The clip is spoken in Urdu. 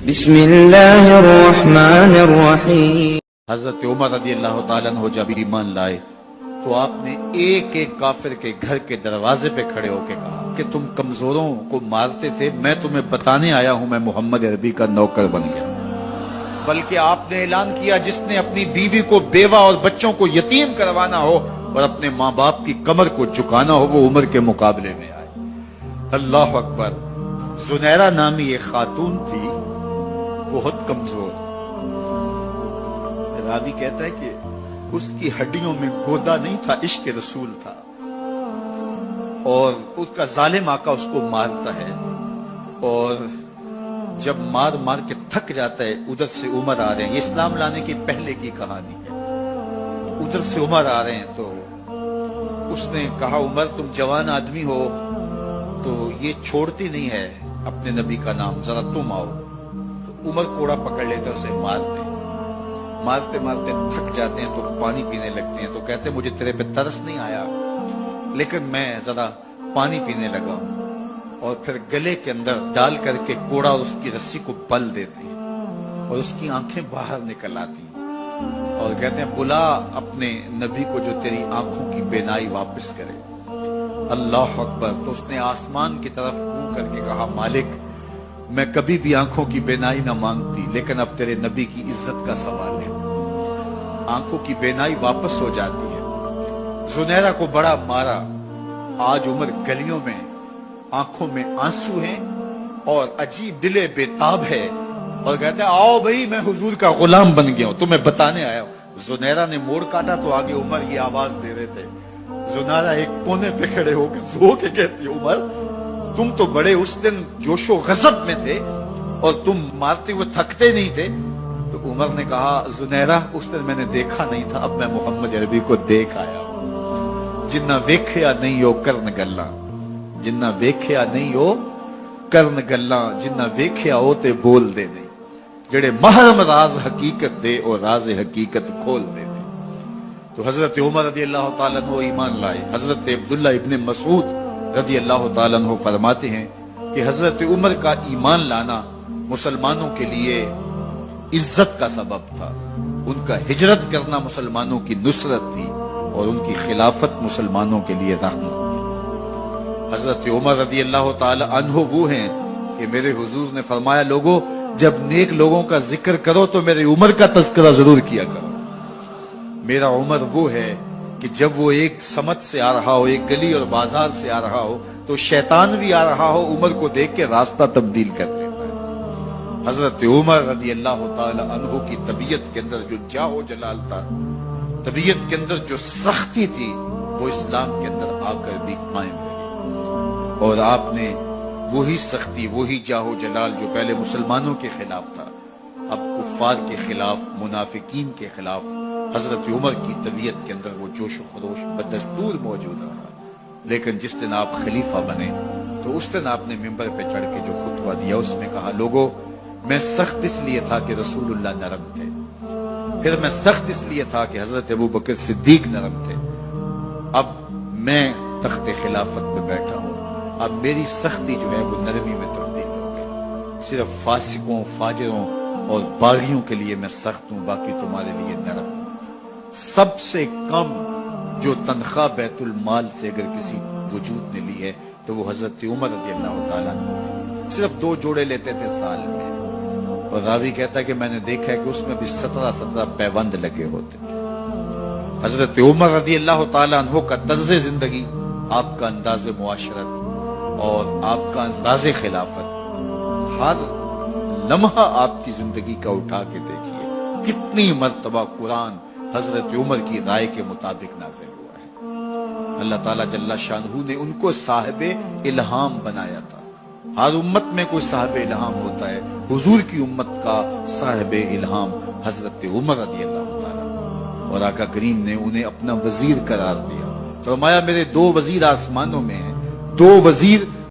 بسم اللہ الرحمن الرحیم۔ حضرت عمر رضی اللہ تعالیٰ عنہ جب ایمان لائے تو آپ نے ایک ایک کافر کے گھر کے دروازے پہ کھڑے ہو کے کہا کہ تم کمزوروں کو مارتے تھے، میں تمہیں بتانے آیا ہوں میں محمد عربی کا نوکر بن گیا۔ بلکہ آپ نے اعلان کیا جس نے اپنی بیوی کو بیوہ اور بچوں کو یتیم کروانا ہو اور اپنے ماں باپ کی کمر کو جھکانا ہو وہ عمر کے مقابلے میں آئے۔ اللہ اکبر۔ زنیرہ نامی ایک خاتون تھی، بہت کمزور، راوی کہتا ہے کہ اس کی ہڈیوں میں گودا نہیں تھا، عشق رسول تھا، اور اس کا ظالم آقا اس کو مارتا ہے، اور جب مار مار کے تھک جاتا ہے ادھر سے عمر آ رہے ہیں، یہ اسلام لانے کی پہلے کی کہانی ہے، ادھر سے عمر آ رہے ہیں تو اس نے کہا عمر تم جوان آدمی ہو تو یہ چھوڑتی نہیں ہے اپنے نبی کا نام، ذرا تم آؤ۔ تو عمر کوڑا پکڑ لیتے اسے مارتے مارتے تھک جاتے ہیں تو پانی پینے لگتے ہیں، تو کہتے ہیں مجھے تیرے پہ ترس نہیں آیا لیکن میں ذرا پانی پینے لگا ہوں، اور پھر گلے کے اندر ڈال کر کے کوڑا اس کی رسی کو بل دیتے ہیں اور اس کی آنکھیں باہر نکل آتی ہیں اور کہتے ہیں بلا اپنے نبی کو جو تیری آنکھوں کی بینائی واپس کرے۔ اللہ اکبر۔ تو اس نے آسمان کی طرف منہ کر کے کہا مالک میں کبھی بھی آنکھوں کی بینائی نہ مانگتی لیکن اب تیرے نبی کی عزت کا سوال ہے۔ آنکھوں کی بینائی واپس ہو جاتی ہے۔ زنیرہ کو بڑا مارا، آج عمر گلیوں میں آنکھوں میں آنسو ہیں اور عجیب دل بے تاب ہے، اور کہتے ہیں آؤ بھئی میں حضور کا غلام بن گیا ہوں، تمہیں بتانے آیا ہوں۔ زنیرہ نے موڑ کاٹا تو آگے عمر یہ آواز دے رہے تھے۔ زنیرہ ایک کونے پہ کھڑے ہو کے رو کے کہتی ہے عمر تم تو بڑے اس دن جوش و غضب میں تھے اور تم مارتے ہوئے تھکتے نہیں تھے۔ تو عمر نے کہا زنیرہ اس دن میں نے دیکھا نہیں تھا، اب میں محمد عربی کو دیکھ آیا ہوں۔ جنہ ویکھیا نہیں ہو کرن گلاں، جنہ ویکھیا نہیں ہو کرن گلاں، جنہ ویکھیا ہو تے بول دے نہیں، جڑے محرم راز حقیقت دے اور راز حقیقت کھول دے نہیں۔ تو حضرت عمر رضی اللہ تعالیٰ عنہ ایمان لائے۔ حضرت عبداللہ ابن مسعود رضی اللہ تعالیٰ عنہ فرماتے ہیں کہ حضرت عمر کا ایمان لانا مسلمانوں کے لیے عزت کا سبب تھا، ان کا ہجرت کرنا مسلمانوں کی نصرت تھی اور ان کی خلافت مسلمانوں کے لیے رحمت تھی۔ حضرت عمر رضی اللہ تعالی عنہ وہ ہیں کہ میرے حضور نے فرمایا لوگوں جب نیک لوگوں کا ذکر کرو تو میرے عمر کا تذکرہ ضرور کیا کرو۔ میرا عمر وہ ہے کہ جب وہ ایک سمت سے آ رہا ہو، ایک گلی اور بازار سے آ رہا ہو تو شیطان بھی آ رہا ہو عمر کو دیکھ کے راستہ تبدیل کر لیتا ہے۔ حضرت عمر رضی اللہ تعالی عنہ کی طبیعت کے اندر جو جاہ و جلال تھا، طبیعت کے اندر جو سختی تھی وہ اسلام کے اندر آ کر بھی قائم رہی، اور آپ نے وہی سختی وہی جاہ و جلال جو پہلے مسلمانوں کے خلاف تھا اب کفار کے خلاف منافقین کے خلاف حضرت عمر کی طبیعت کے اندر وہ جوش و خروش بدستور موجود رہا۔ لیکن جس دن آپ خلیفہ بنے تو اس دن آپ نے ممبر پہ چڑھ کے جو خطبہ دیا اس میں کہا لوگوں میں سخت اس لیے تھا کہ رسول اللہ نرم تھے، پھر میں سخت اس لیے تھا کہ حضرت ابوبکر صدیق نرم تھے، اب میں تخت خلافت میں بیٹھا ہوں، اب میری سختی جو ہے وہ نرمی میں تبدیل ہو گئی، صرف فاسقوں فاجروں اور باغیوں کے لیے میں سخت ہوں، باقی تمہارے لیے نرم ہوں۔ سب سے کم جو تنخواہ بیت المال سے اگر کسی وجود نے لی ہے تو وہ حضرت عمر رضی اللہ تعالیٰ عنہ، صرف 2 جوڑے لیتے تھے سال میں، اور راوی کہتا ہے کہ میں نے دیکھا ہے کہ اس میں بھی 17 پیوند لگے ہوتے تھے۔ حضرت عمر رضی اللہ تعالیٰ عنہ کا طرز زندگی، آپ کا انداز معاشرت اور آپ کا انداز خلافت، ہر لمحہ آپ کی زندگی کا اٹھا کے دیکھیے کتنی مرتبہ قرآن حضرت عمر کی رائے کے مطابق نازل ہوا ہے۔ اللہ تعالیٰ جل شانہ نے ان کو صاحب الہام بنایا تھا۔ ہر امت میں کوئی صاحب الہام ہوتا ہے، حضور کی امت کا صاحب الہام حضرت عمر رضی اللہ تعالیٰ، اور آقا کریم نے انہیں اپنا وزیر قرار دیا، فرمایا میرے 2 وزیر آسمانوں میں ہیں، 2 وزیر